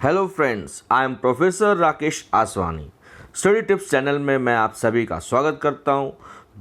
Hello friends, I am professor Rakesh Aswani. Study tips channel में मैं आप सभी का स्वागत करता हूं।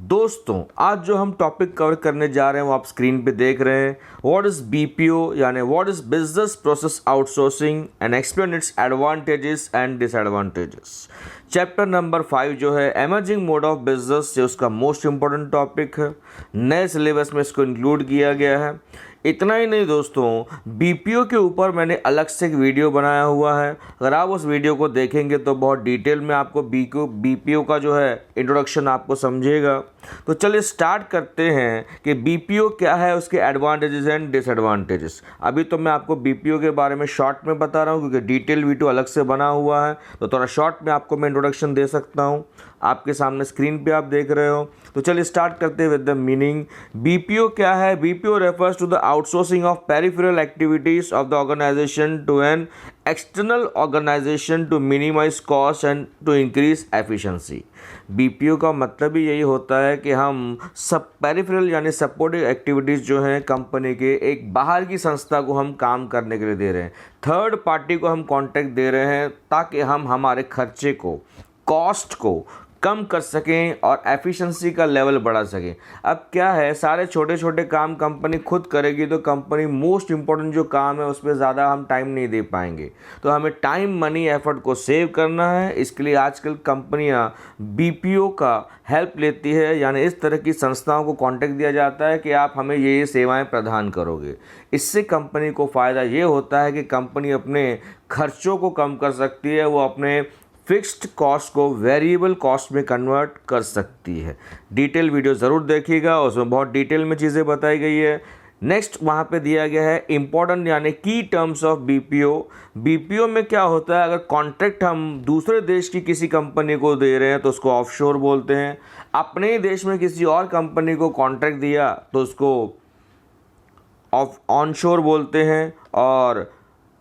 दोस्तों, आज जो हम टॉपिक कवर करने जा रहे हैं वो आप स्क्रीन पे देख रहे हैं। व्हाट इज़ बीपीओ यानी what is business process outsourcing and explain its advantages and disadvantages. Chapter number 5 जो है एमर्जिंग मोड ऑफ बिजनेस से उसका मोस्ट इम्पोर्टेंट टॉपिक है। नए सिलेबस में इसको इंक्लूड किया गया है। इतना ही नहीं दोस्तों, बीपीओ के ऊपर मैंने अलग से एक वीडियो बनाया हुआ है। अगर आप उस वीडियो को देखेंगे तो बहुत डिटेल में आपको बीपीओ का जो है इंट्रोडक्शन आपको समझेगा। तो चलिए स्टार्ट करते हैं कि बीपीओ क्या है, उसके एडवांटेजेस एंड डिसएडवांटेजेस। अभी तो मैं आपको बीपीओ के बारे में शॉर्ट में बता रहा हूँ क्योंकि डिटेल वीडियो अलग से बना हुआ है, तो थोड़ा शॉर्ट में आपको मैं इंट्रोडक्शन दे सकता हूँ। आपके सामने स्क्रीन पे आप देख रहे हो। तो चलिए स्टार्ट करते हैं विद द मीनिंग। बीपीओ क्या है? BPO refers to the outsourcing of peripheral activities of the organisation to an external organisation to minimise cost and to increase efficiency. BPO का मतलब ही यही होता है कि हम सब पेरिफेरल यानी सपोर्टिव एक्टिविटीज़ जो हैं कंपनी के एक बाहर की संस्था को हम काम करने के लिए दे रहे हैं, थर्ड पार्टी को हम कॉन्ट्रैक्ट दे रहे हैं ताकि हम हमारे खर्चे को, कॉस्ट को कम कर सकें और एफिशिएंसी का लेवल बढ़ा सकें। अब क्या है, सारे छोटे छोटे काम कंपनी खुद करेगी तो कंपनी मोस्ट इम्पोर्टेंट जो काम है उस पर ज़्यादा हम टाइम नहीं दे पाएंगे। तो हमें टाइम, मनी, एफर्ट को सेव करना है। इसके लिए आजकल कंपनियां बीपीओ का हेल्प लेती है, यानी इस तरह की संस्थाओं को कॉन्टैक्ट दिया जाता है कि आप हमें ये सेवाएँ प्रदान करोगे। इससे कंपनी को फ़ायदा ये होता है कि कंपनी अपने खर्चों को कम कर सकती है, वो अपने फिक्स्ड कॉस्ट को वेरिएबल कॉस्ट में कन्वर्ट कर सकती है। डिटेल वीडियो ज़रूर देखिएगा, उसमें बहुत डिटेल में चीज़ें बताई गई है। नेक्स्ट वहाँ पे दिया गया है इम्पोर्टेंट यानी की टर्म्स ऑफ बीपीओ। बीपीओ में क्या होता है, अगर कॉन्ट्रैक्ट हम दूसरे देश की किसी कंपनी को दे रहे हैं तो उसको ऑफशोर बोलते हैं। अपने ही देश में किसी और कंपनी को कॉन्ट्रैक्ट दिया तो उसको ऑनशोर बोलते हैं। और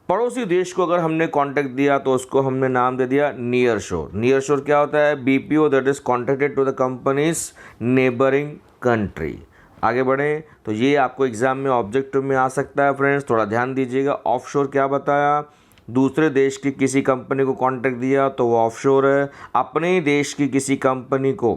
पड़ोसी देश को अगर हमने कॉन्ट्रैक्ट दिया तो उसको हमने नाम दे दिया नियर शोर। नियर शोर क्या होता है? BPO that is contracted to the companies neighbouring country. आगे बढ़ें तो ये आपको एग्जाम में ऑब्जेक्टिव में आ सकता है फ्रेंड्स, थोड़ा ध्यान दीजिएगा। ऑफशोर क्या बताया? दूसरे देश की किसी कंपनी को कॉन्ट्रैक्ट दिया तो वो ऑफशोर है। अपने ही देश की किसी कंपनी को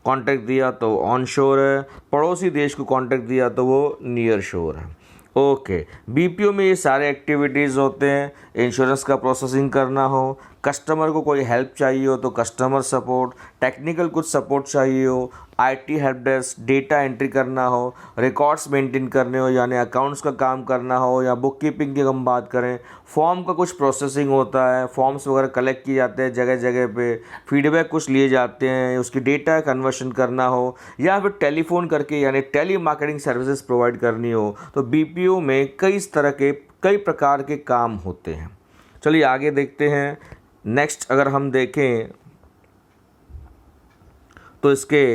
कॉन्ट्रैक्ट दिया तो ऑनशोर है। पड़ोसी देश को कॉन्ट्रैक्ट दिया तो वो नियर शोर है। ओके, बीपीओ में ये सारे एक्टिविटीज़ होते हैं। इंश्योरेंस का प्रोसेसिंग करना हो, कस्टमर को कोई हेल्प चाहिए हो तो कस्टमर सपोर्ट, टेक्निकल कुछ सपोर्ट चाहिए हो, IT help desk, data entry करना हो, रिकॉर्ड्स मेंटेन करने हो यानी अकाउंट्स का काम करना हो, या बुक कीपिंग की हम बात करें, फॉर्म का कुछ प्रोसेसिंग होता है, फॉर्म्स वगैरह कलेक्ट किए जाते हैं जगह जगह पे, फीडबैक कुछ लिए जाते हैं, उसकी डेटा कन्वर्शन करना हो, या फिर टेलीफोन करके यानी टेली मार्केटिंग सर्विसेज प्रोवाइड करनी हो, तो बीपीओ में कई प्रकार के काम होते हैं। चलिए आगे देखते हैं। नेक्स्ट अगर हम देखें तो इसके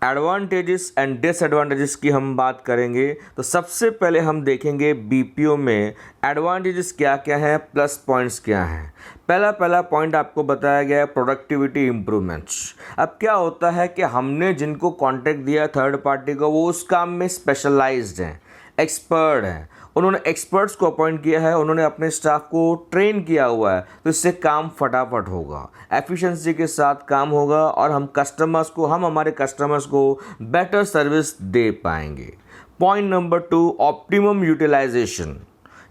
एडवांटेजेस एंड डिसएडवांटेजेस की हम बात करेंगे। तो सबसे पहले हम देखेंगे बीपीओ में एडवांटेजेस क्या क्या हैं, प्लस पॉइंट्स क्या हैं। पहला पॉइंट आपको बताया गया है प्रोडक्टिविटी इम्प्रूवमेंट्स। अब क्या होता है कि हमने जिनको कॉन्ट्रैक्ट दिया थर्ड पार्टी को, वो उस काम में स्पेशलाइज्ड हैं, एक्सपर्ट हैं। उन्होंने एक्सपर्ट्स को अपॉइंट किया है, उन्होंने अपने स्टाफ को ट्रेन किया हुआ है, तो इससे काम फटाफट होगा, एफिशिएंसी के साथ काम होगा और हम हमारे कस्टमर्स को बेटर सर्विस दे पाएंगे। पॉइंट नंबर 2, ऑप्टिमम यूटिलाइजेशन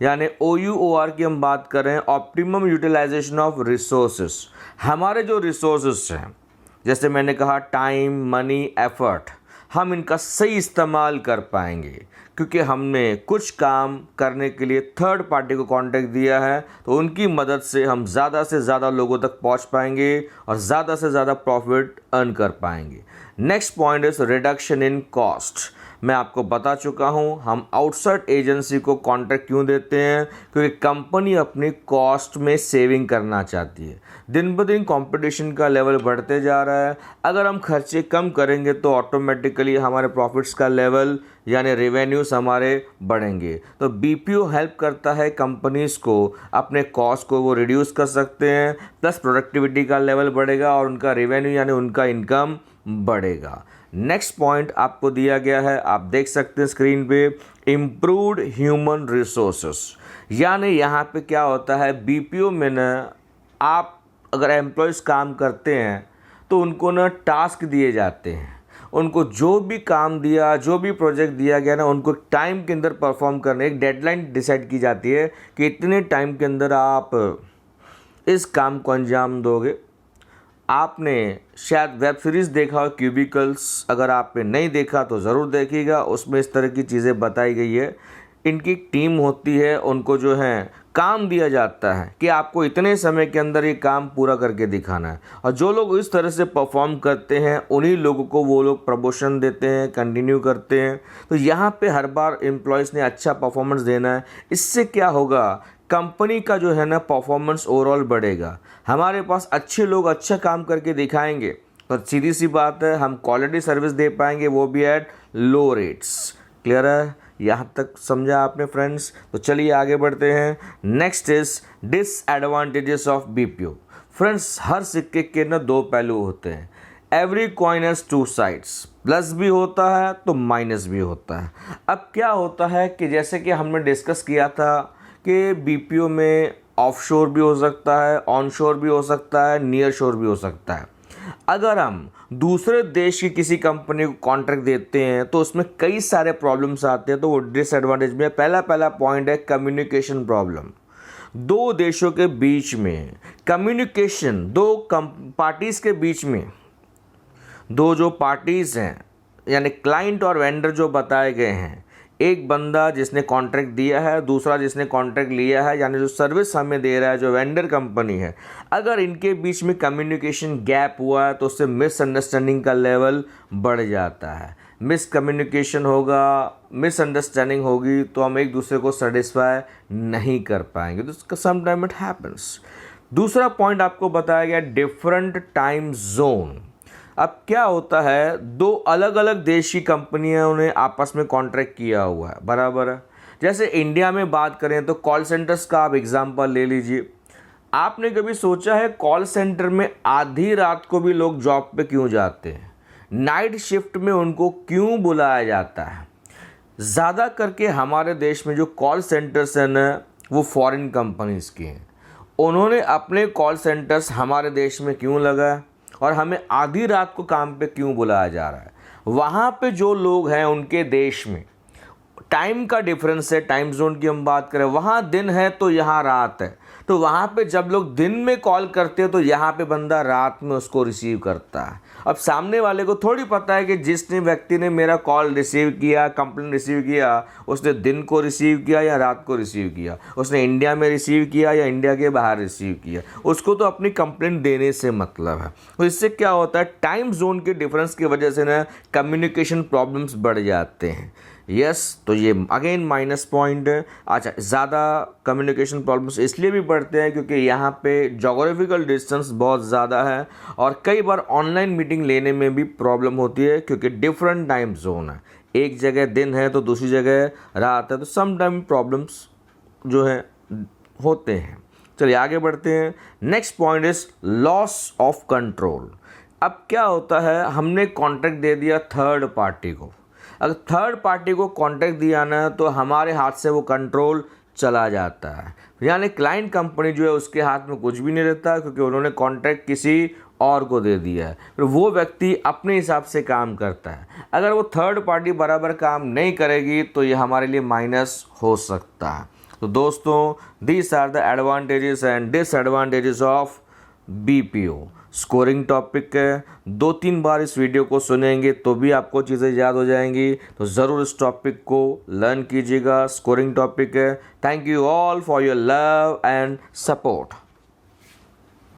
यानी OUOR की हम बात करें, ऑप्टिमम यूटिलाइजेशन ऑफ रिसोर्सेस। हमारे जो रिसोर्सेस हैं, जैसे मैंने कहा टाइम, मनी, एफर्ट, हम इनका सही इस्तेमाल कर पाएंगे क्योंकि हमने कुछ काम करने के लिए थर्ड पार्टी को कॉन्ट्रैक्ट दिया है, तो उनकी मदद से हम ज़्यादा से ज़्यादा लोगों तक पहुंच पाएंगे और ज़्यादा से ज़्यादा प्रॉफिट अर्न कर पाएंगे। Next point is reduction in cost. मैं आपको बता चुका हूं, हम आउटसाइड एजेंसी को कॉन्ट्रैक्ट क्यों देते हैं, क्योंकि कंपनी अपनी कॉस्ट में सेविंग करना चाहती है। दिन ब दिन कंपटीशन का लेवल बढ़ते जा रहा है। अगर हम खर्चे कम करेंगे तो ऑटोमेटिकली हमारे प्रॉफिट्स का लेवल यानी रेवेन्यूज हमारे बढ़ेंगे। तो बीपीओ हेल्प करता है कंपनीज़ को, अपने कॉस्ट को वो रिड्यूस कर सकते हैं, प्लस प्रोडक्टिविटी का लेवल बढ़ेगा और उनका रेवेन्यू यानी उनका इनकम बढ़ेगा। नेक्स्ट पॉइंट आपको दिया गया है, आप देख सकते हैं स्क्रीन पे, इम्प्रूव्ड ह्यूमन रिसोर्सेस। यानी यहाँ पे क्या होता है, बीपीओ में ना आप अगर एम्प्लॉयज़ काम करते हैं तो उनको ना टास्क दिए जाते हैं, उनको जो भी काम दिया, जो भी प्रोजेक्ट दिया गया ना, उनको टाइम के अंदर परफॉर्म करने, एक डेडलाइन डिसाइड की जाती है कि इतने टाइम के अंदर आप इस काम को अंजाम दोगे। आपने शायद वेब सीरीज़ देखा हो क्यूबिकल्स, अगर आपने नहीं देखा तो ज़रूर देखिएगा, उसमें इस तरह की चीज़ें बताई गई है। इनकी टीम होती है, उनको जो है काम दिया जाता है कि आपको इतने समय के अंदर ये काम पूरा करके दिखाना है, और जो लोग इस तरह से परफॉर्म करते हैं उन्हीं लोगों को वो लोग प्रमोशन देते हैं, कंटिन्यू करते हैं। तो यहाँ पे हर बार एम्प्लॉयज़ ने अच्छा परफॉर्मेंस देना है। इससे क्या होगा, कंपनी का जो है ना परफॉर्मेंस ओवरऑल बढ़ेगा। हमारे पास अच्छे लोग अच्छा काम करके दिखाएंगे तो सीधी सी बात है हम क्वालिटी सर्विस दे पाएंगे, वो भी एट लो रेट्स। क्लियर है? यहाँ तक समझा आपने फ्रेंड्स? तो चलिए आगे बढ़ते हैं। Next is disadvantages of BPO. Friends, हर सिक्के के ना दो पहलू होते हैं। Every coin has two sides, plus भी होता है तो माइनस भी होता है। अब क्या होता है कि जैसे कि हमने डिस्कस किया था कि बीपीओ में ऑफशोर भी हो सकता है, ऑनशोर भी हो सकता है, नियर शोर भी हो सकता है। अगर हम दूसरे देश की किसी कंपनी को कॉन्ट्रैक्ट देते हैं तो उसमें कई सारे प्रॉब्लम्स आते हैं, तो वो डिसएडवांटेज में पहला पॉइंट है कम्युनिकेशन प्रॉब्लम। दो देशों के बीच में कम्युनिकेशन, दो पार्टीज़ के बीच में, दो जो पार्टीज़ हैं यानी क्लाइंट और वेंडर जो बताए गए हैं, एक बंदा जिसने कॉन्ट्रैक्ट दिया है, दूसरा जिसने कॉन्ट्रैक्ट लिया है, यानी जो सर्विस हमें दे रहा है जो वेंडर कंपनी है, अगर इनके बीच में कम्युनिकेशन गैप हुआ है तो उससे मिसअंडरस्टैंडिंग का लेवल बढ़ जाता है। मिसकम्युनिकेशन होगा, मिसअंडरस्टैंडिंग होगी तो हम एक दूसरे को सेटिस्फाई नहीं कर पाएंगे, तो सम टाइम इट हैपन्स। दूसरा पॉइंट आपको बताया गया डिफरेंट टाइम जोन। अब क्या होता है, दो अलग अलग देश की कंपनियों ने आपस में कॉन्ट्रैक्ट किया हुआ है, बराबर है। जैसे इंडिया में बात करें तो कॉल सेंटर्स का आप एग्जांपल ले लीजिए। आपने कभी सोचा है कॉल सेंटर में आधी रात को भी लोग जॉब पे क्यों जाते हैं? नाइट शिफ्ट में उनको क्यों बुलाया जाता है? ज़्यादा करके हमारे देश में जो कॉल सेंटर्स हैं ना, वो फॉरेन कंपनीज़ के हैं। उन्होंने अपने कॉल सेंटर्स हमारे देश में क्यों लगाए और हमें आधी रात को काम पे क्यों बुलाया जा रहा है? वहाँ पे जो लोग हैं उनके देश में टाइम का डिफरेंस है, टाइम जोन की हम बात करें, वहाँ दिन है तो यहाँ रात है, तो वहाँ पे जब लोग दिन में कॉल करते हैं तो यहाँ पे बंदा रात में उसको रिसीव करता है। अब सामने वाले को थोड़ी पता है कि जिसने व्यक्ति ने मेरा कॉल रिसीव किया, कंप्लेंट रिसीव किया, उसने दिन को रिसीव किया या रात को रिसीव किया, उसने इंडिया में रिसीव किया या इंडिया के बाहर रिसीव किया, उसको तो अपनी कंप्लेंट देने से मतलब है। तो इससे क्या होता है, टाइम जोन के डिफरेंस की वजह से ना कम्युनिकेशन प्रॉब्लम्स बढ़ जाते हैं। यस, तो ये अगेन माइनस पॉइंट है। अच्छा, ज़्यादा कम्युनिकेशन प्रॉब्लम्स इसलिए भी बढ़ते हैं क्योंकि यहाँ पे जोग्राफिकल डिस्टेंस बहुत ज़्यादा है और कई बार ऑनलाइन मीटिंग लेने में भी प्रॉब्लम होती है क्योंकि डिफरेंट टाइम जोन है, एक जगह दिन है तो दूसरी जगह रात है, तो सम टाइम प्रॉब्लम्स जो है होते हैं। चलिए आगे बढ़ते हैं। Next point is loss of control. अब क्या होता है, हमने कॉन्ट्रैक्ट दे दिया थर्ड पार्टी को। अगर थर्ड पार्टी को कॉन्ट्रैक्ट दिया ना तो हमारे हाथ से वो कंट्रोल चला जाता है, यानी क्लाइंट कंपनी जो है उसके हाथ में कुछ भी नहीं रहता क्योंकि उन्होंने कॉन्ट्रैक्ट किसी और को दे दिया है, फिर वो व्यक्ति अपने हिसाब से काम करता है। अगर वो थर्ड पार्टी बराबर काम नहीं करेगी तो ये हमारे लिए माइनस हो सकता है। तो दोस्तों, these are the advantages and disadvantages of BPO. Scoring topic है, 2-3 बार इस वीडियो को सुनेंगे तो भी आपको चीज़ें याद हो जाएंगी, तो ज़रूर इस टॉपिक को लर्न कीजिएगा। स्कोरिंग टॉपिक है। Thank you all for your love and support.